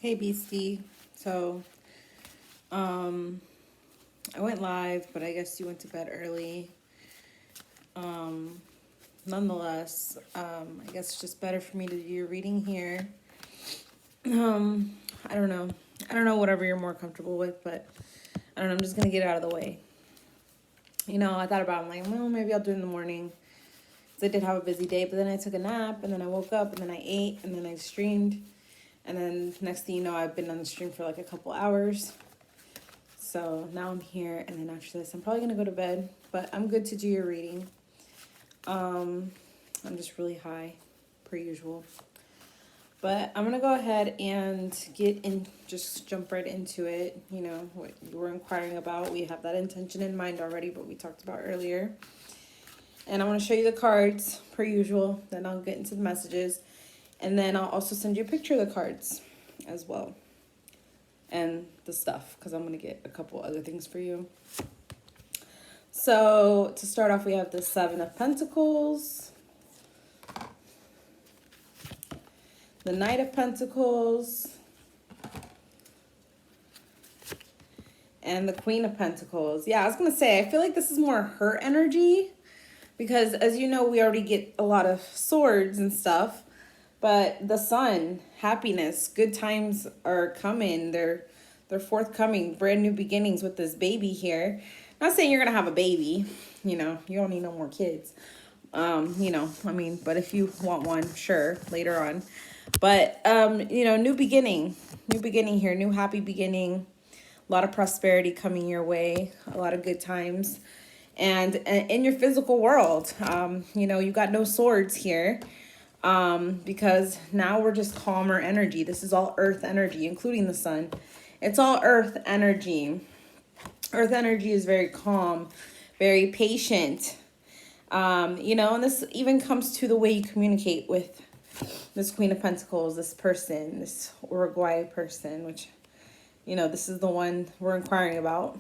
Hey Beastie. So, I went live, but I guess you went to bed early. Um, Nonetheless, I guess it's just better for me to do your reading here. Um, I don't know. I don't know whatever you're more comfortable with, but I don't know. I'm just gonna get it out of the way. I thought about it, I'm like, well, maybe I'll do it in the morning. 'Cause I did have a busy day, but then I took a nap, and then I woke up, and then I ate, and then I streamed. And then next thing you know, I've been on the stream for like a couple hours. So now I'm here, and then after this, I'm probably gonna go to bed. But I'm good to do your reading. Um, I'm just really high, per usual. But I'm gonna go ahead and just jump right into it. You know what you were inquiring about. We have that intention in mind already, but we talked about earlier. And I want to show you the cards, per usual. Then I'll get into the messages, and then I'll also send you a picture of the cards, as well, and the stuff, because I'm gonna get a couple other things for you. So to start off, we have the Seven of Pentacles, the Knight of Pentacles, and the Queen of Pentacles. Yeah, I was going to say, I feel like this is more her energy because, as you know, we already get a lot of swords and stuff. But the Sun, happiness, good times are coming. They're forthcoming, brand new beginnings with this baby here. Not saying you're going to have a baby. You don't need no more kids. But if you want one, sure, later on. But, new beginning here, new happy beginning, a lot of prosperity coming your way, a lot of good times. And in your physical world, you got no swords here, because now we're just calmer energy. This is all earth energy, including the sun. It's all earth energy. Earth energy is very calm, very patient. And this even comes to the way you communicate with this Queen of Pentacles, this person, this Uruguay person, which, this is the one we're inquiring about.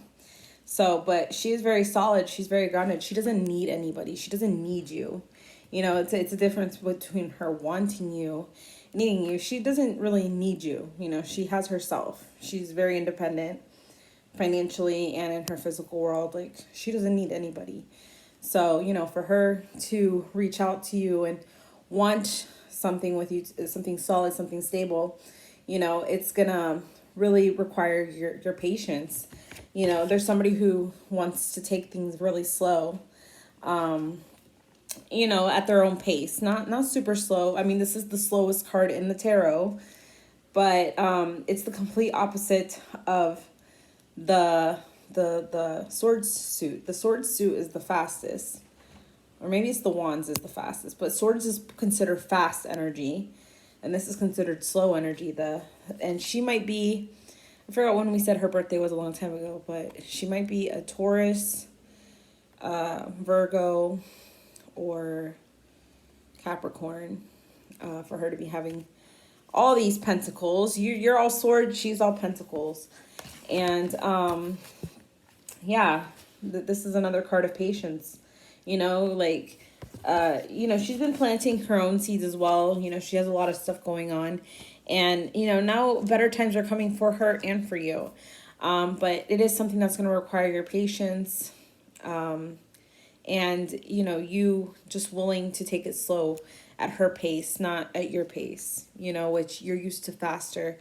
So, but she is very solid. She's very grounded. She doesn't need anybody. She doesn't need you. It's a difference between her wanting you, needing you. She doesn't really need you. She has herself. She's very independent financially and in her physical world. Like, she doesn't need anybody. So, for her to reach out to you and want something with you, something solid, something stable, it's gonna really require your patience. There's somebody who wants to take things really slow, at their own pace, not super slow. I mean, this is the slowest card in the tarot, but it's the complete opposite of the sword suit. The sword suit is the fastest, or maybe it's the wands is the fastest, but swords is considered fast energy, and this is considered slow energy. And she might be, I forgot when we said her birthday was a long time ago, but she might be a Taurus, Virgo, or Capricorn, for her to be having all these pentacles. You're all swords, she's all pentacles. And this is another card of patience. She's been planting her own seeds as well. She has a lot of stuff going on. And, now better times are coming for her and for you. But it is something that's going to require your patience. And, you just willing to take it slow at her pace, not at your pace, which you're used to faster.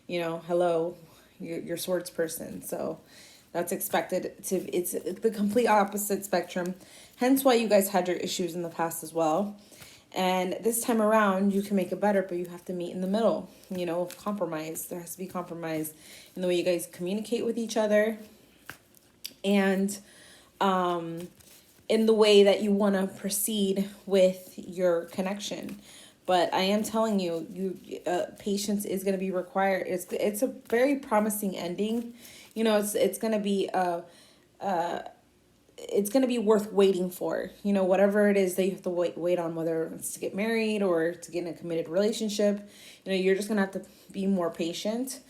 Hello, you're swords person. So that's expected it's the complete opposite spectrum. Hence why you guys had your issues in the past as well. And this time around, you can make it better, but you have to meet in the middle, compromise. There has to be compromise in the way you guys communicate with each other, and in the way that you want to proceed with your connection. But I am telling you, patience is going to be required. It's a very promising ending. It's going to be it's going to be worth waiting for. Whatever it is that you have to wait on, whether it's to get married or to get in a committed relationship. You're just going to have to be more patient.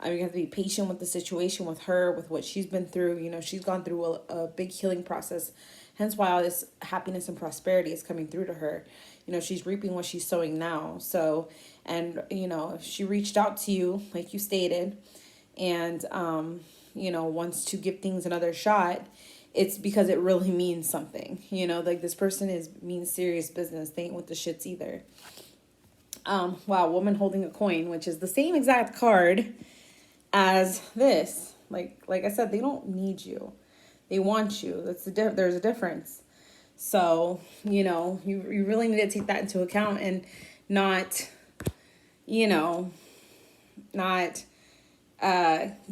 You have to be patient with the situation, with her, with what she's been through. She's gone through a big healing process. Hence why all this happiness and prosperity is coming through to her. She's reaping what she's sowing now. So, And, if she reached out to you, like you stated, and, wants to give things another shot, it's because it really means something. Like this person means serious business. They ain't with the shits either. Wow, woman holding a coin, which is the same exact card as this. Like I said, they don't need you. They want you. There's a difference. So, you really need to take that into account and not, not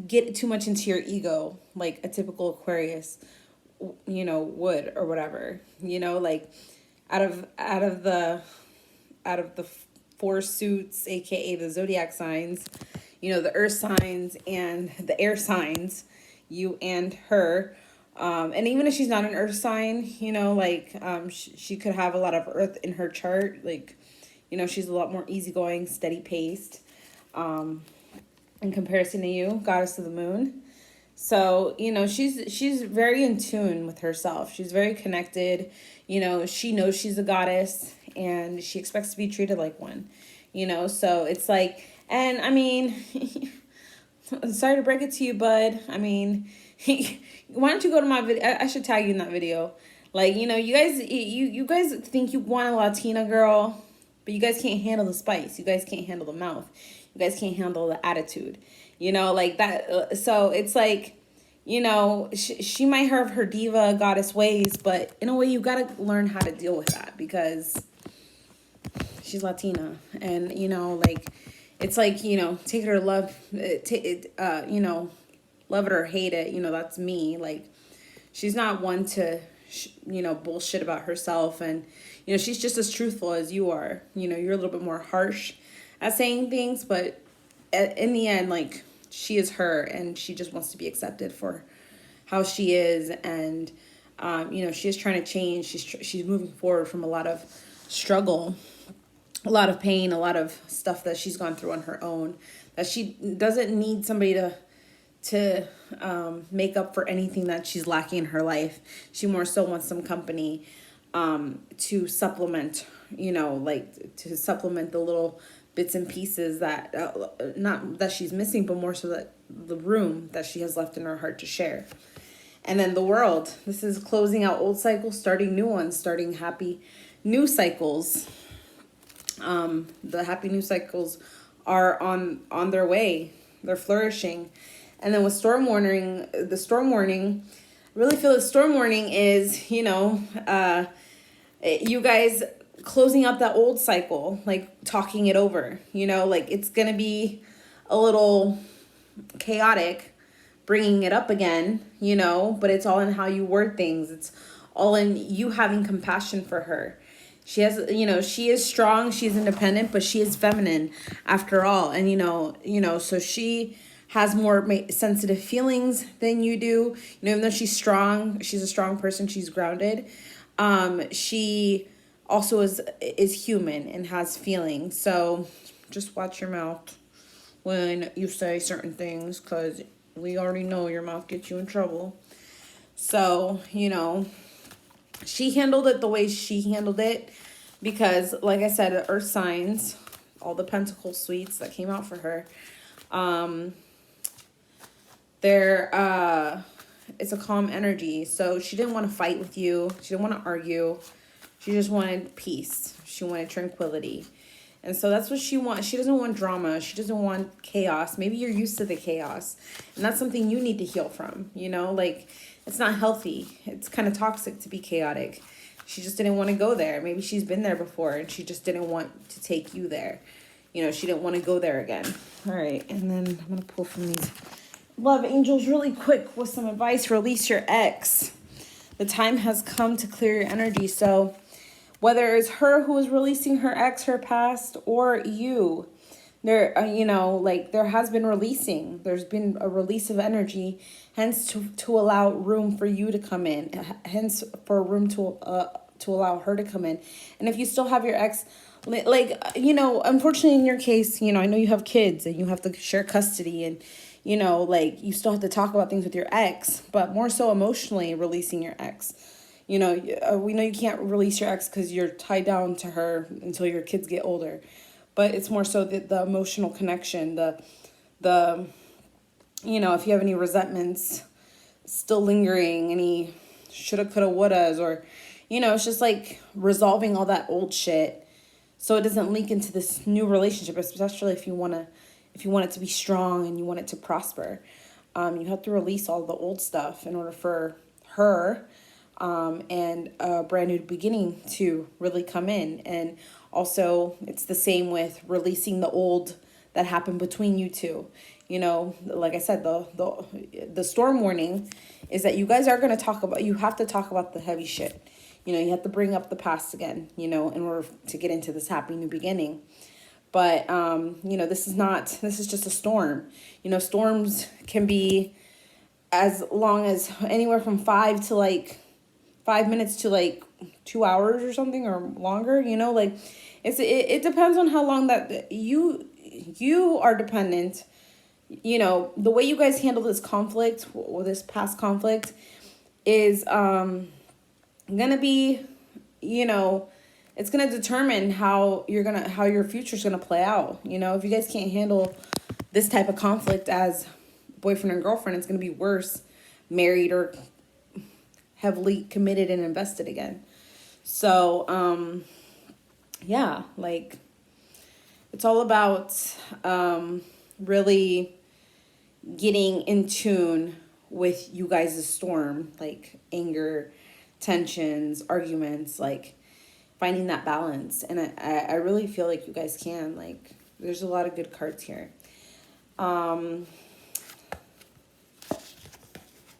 get too much into your ego like a typical Aquarius, would or whatever. Like out of the four suits, aka the zodiac signs, the earth signs and the air signs, you and her. And even if she's not an earth sign, she could have a lot of earth in her chart. Like, she's a lot more easygoing, steady paced, in comparison to you, goddess of the moon. So, she's very in tune with herself. She's very connected. She knows she's a goddess and she expects to be treated like one, so it's like, and I mean, sorry to break it to you, bud. I mean, why don't you go to my video? I should tag you in that video. Like, you guys think you want a Latina girl, but you guys can't handle the spice. You guys can't handle the mouth. You guys can't handle the attitude. Like that. So it's like, she might have her diva goddess ways, but in a way you got to learn how to deal with that because she's Latina. And, like, it's like, take it or love it, love it or hate it. That's me. Like, she's not one to, bullshit about herself. And, she's just as truthful as you are. You're a little bit more harsh at saying things, but in the end, like, she is her and she just wants to be accepted for how she is. And, she is trying to change. She's moving forward from a lot of struggle, a lot of pain, a lot of stuff that she's gone through on her own, that she doesn't need somebody to make up for anything that she's lacking in her life. She more so wants some company to supplement, to supplement the little bits and pieces that, not that she's missing, but more so that the room that she has left in her heart to share. And then the world. This is closing out old cycles, starting new ones, starting happy new cycles. The happy new cycles are on their way. They're flourishing. And then with storm warning, I really feel that storm warning is, you guys closing out that old cycle, like talking it over, like it's going to be a little chaotic bringing it up again, but it's all in how you word things. It's all in you having compassion for her. She has, she is strong, she's independent, but she is feminine after all. And, so she has more sensitive feelings than you do. Even though she's strong, she's a strong person, she's grounded. She also is human and has feelings. So just watch your mouth when you say certain things, because we already know your mouth gets you in trouble. So, she handled it the way she handled it because, like I said, earth signs, all the pentacle suites that came out for her, it's a calm energy. So she didn't want to fight with you. She didn't want to argue. She just wanted peace. She wanted tranquility. And so that's what she wants. She doesn't want drama. She doesn't want chaos. Maybe you're used to the chaos. And that's something you need to heal from, like it's not healthy. It's kind of toxic to be chaotic. She just didn't want to go there. Maybe she's been there before and she just didn't want to take you there. She didn't want to go there again. All right. And then I'm going to pull from these love angels really quick with some advice. Release your ex. The time has come to clear your energy. So whether it's her who is releasing her ex, her past, or you, there, there has been releasing. There's been a release of energy, hence to allow room for you to come in, hence for room to allow her to come in. And if you still have your ex, unfortunately in your case, I know you have kids and you have to share custody and, you still have to talk about things with your ex, but more so emotionally releasing your ex. We know you can't release your ex because you're tied down to her until your kids get older. but it's more so the emotional connection, the if you have any resentments still lingering, any shoulda, coulda, wouldas, or it's just like resolving all that old shit so it doesn't leak into this new relationship, especially if you want it to be strong and you want it to prosper. You have to release all the old stuff in order for her and a brand new beginning to really come in. And also, it's the same with releasing the old that happened between you two. Like I said, the storm warning is that you guys are going to you have to talk about the heavy shit. You have to bring up the past again, in order to get into this happy new beginning. But, this is just a storm. Storms can be as long as anywhere from 5 minutes to 2 hours or something, or longer, it depends on how long that you are dependent. The way you guys handle this conflict, or this past conflict, is, gonna be, it's gonna determine how your future's gonna play out. If you guys can't handle this type of conflict as boyfriend and girlfriend, it's gonna be worse married or heavily committed and invested again. So yeah, it's all about really getting in tune with you guys' storm, anger, tensions, arguments, finding that balance. And I really feel like you guys can. There's a lot of good cards here.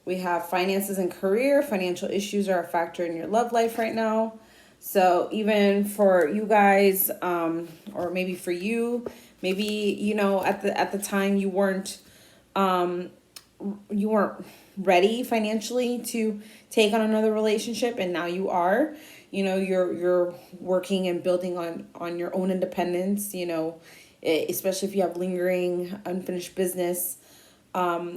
We have finances and career. Financial issues are a factor in your love life right now. So even for you guys, or maybe for you, maybe, at the time you weren't ready financially to take on another relationship, and now you are. You're working and building on your own independence, especially if you have lingering unfinished business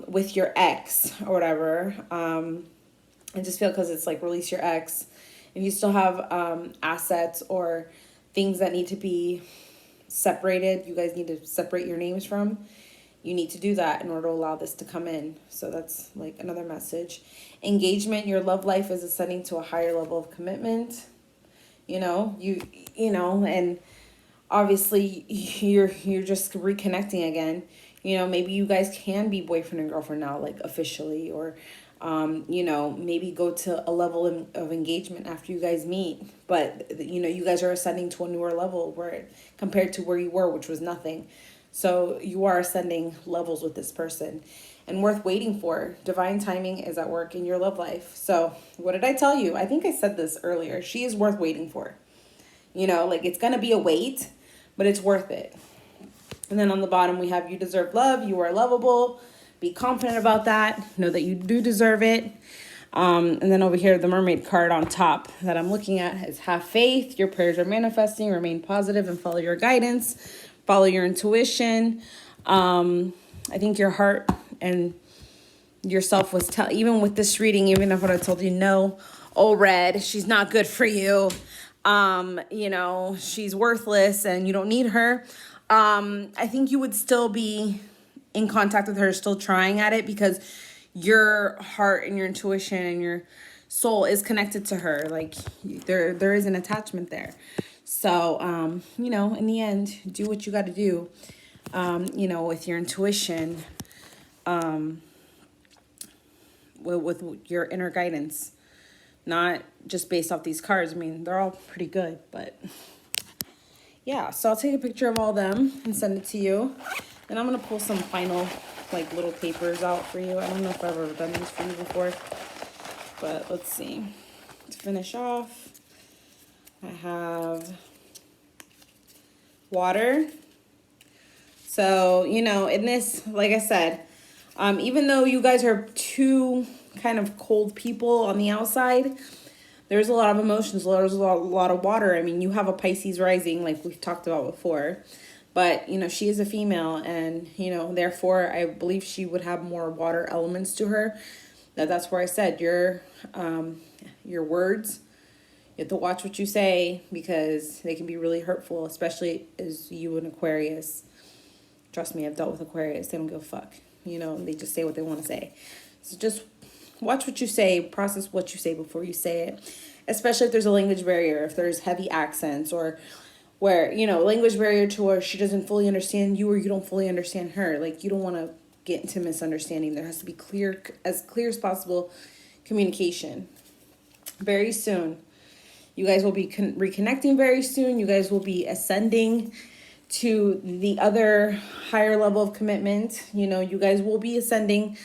with your ex or whatever. I just feel, because it's release your ex. If you still have assets or things that need to be separated, you guys need to separate your names from. You need to do that in order to allow this to come in. So that's another message. Engagement, your love life is ascending to a higher level of commitment. And obviously you're just reconnecting again. Maybe you guys can be boyfriend and girlfriend now, officially, or maybe go to a level of engagement after you guys meet. But you guys are ascending to a newer level compared to where you were, which was nothing. So you are ascending levels with this person, and worth waiting for. Divine timing is at work in your love life. So what did I tell you? I think I said this earlier. She is worth waiting for. It's going to be a wait, but it's worth it. And then on the bottom, we have you deserve love. You are lovable. Be confident about that. Know that you do deserve it. And then over here, the Mermaid card on top that I'm looking at is have faith. Your prayers are manifesting. Remain positive and follow your guidance. Follow your intuition. I think your heart and yourself was even with this reading, even if I told you no, oh red, she's not good for you. She's worthless and you don't need her. I think you would still be in contact with her, still trying at it, because your heart and your intuition and your soul is connected to her. There is an attachment there. So, in the end, do what you got to do, with your intuition, with your inner guidance, not just based off these cards. I mean, they're all pretty good, but yeah. So I'll take a picture of all of them and send it to you. And I'm going to pull some final, little papers out for you. I don't know if I've ever done these for you before, but let's see. To finish off, I have water. So, in this, like I said, even though you guys are two kind of cold people on the outside, there's a lot of emotions. There's a lot of water. I mean, you have a Pisces rising, like we've talked about before. But, she is a female, and, therefore, I believe she would have more water elements to her. That's where I said your words, You have to watch what you say because they can be really hurtful, especially as you an Aquarius. Trust me, I've dealt with Aquarius. They don't give a fuck. You know, they just say what they want to say. So just watch what you say, process what you say before you say it. Especially if there's a language barrier, if there's heavy accents, or where, you know, language barrier to where she doesn't fully understand you or you don't fully understand her. Like, you don't want to get into misunderstanding. There has to be clear as possible communication. Very soon. You guys will be reconnecting very soon. You guys will be ascending to the other higher level of commitment. You know, you guys will be ascending.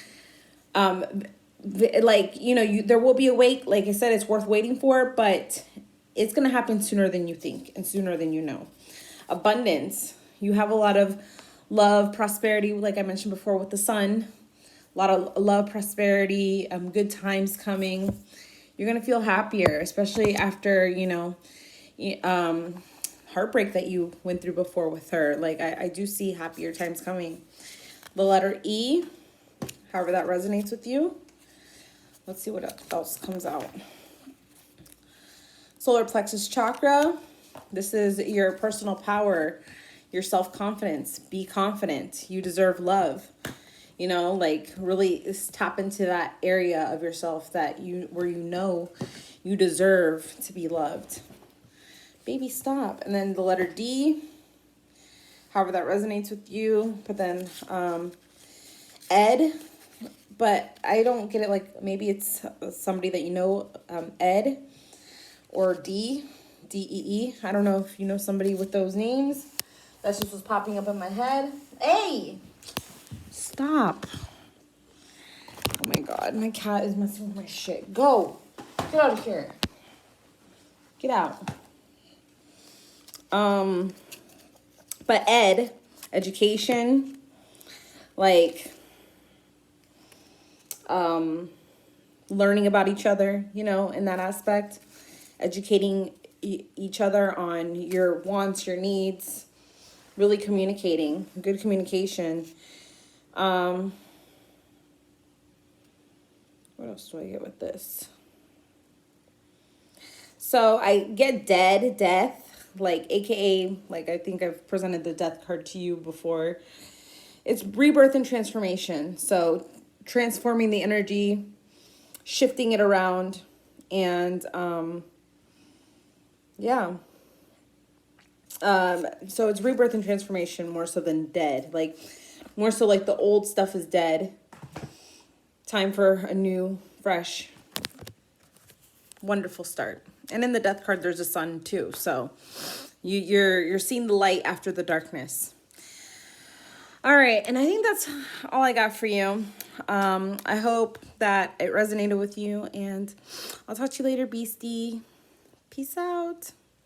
Like, you know, there will be a wait. Like I said, it's worth waiting for, but it's going to happen sooner than you think and sooner than you know. Abundance. You have a lot of love, prosperity, like I mentioned before with the sun. A lot of love, prosperity, good times coming. You're going to feel happier, especially after, you know, heartbreak that you went through before with her. Like, I do see happier times coming. The letter E, however that resonates with you. Let's see what else comes out. Solar plexus chakra. This is your personal power, your self-confidence. Be confident. You deserve love. You know, like, really tap into that area of yourself where you know you deserve to be loved. Baby, stop. And then the letter D, however that resonates with you. But then Ed, but I don't get it. Like, maybe it's somebody that you know, Ed, or D-E-E. I don't know if you know somebody with those names. That's just what's popping up in my head. Hey! Stop. Oh my God, my cat is messing with my shit. Go. Get out of here. Get out. But Ed, education, like, learning about each other, you know, in that aspect, educating each other on your wants, your needs, really communicating, good communication. What else do I get with this? So I get death, like, AKA, like, I think I've presented the death card to you before. It's rebirth and transformation. So transforming the energy, shifting it around, and yeah. So it's rebirth and transformation more so than dead. Like, more so like the old stuff is dead. Time for a new, fresh, wonderful start. And in the death card, there's a sun too. So you're seeing the light after the darkness. All right, and I think that's all I got for you. I hope that it resonated with you, and I'll talk to you later, beastie. Peace out.